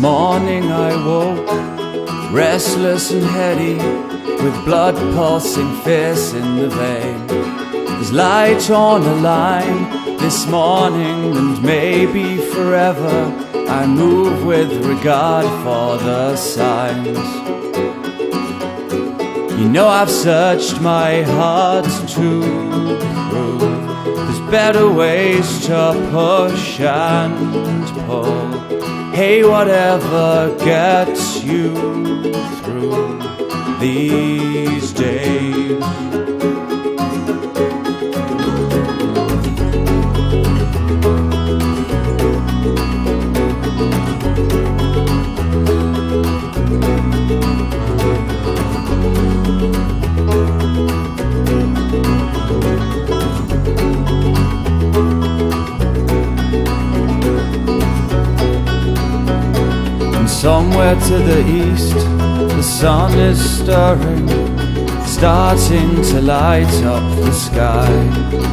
morning I woke, restless and heady, with blood pulsing fierce in the vein. There's light on a line this morning, and maybe forever I move with regard for the signs. You know I've searched my heart to prove there's better ways to push and pull. Hey, whatever gets you through these days. Somewhere to the east, the sun is stirring, starting to light up the sky.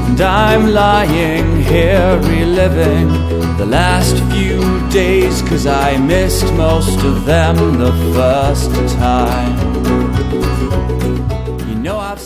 And I'm lying here reliving the last few days, 'cause I missed most of them the first time. You know I've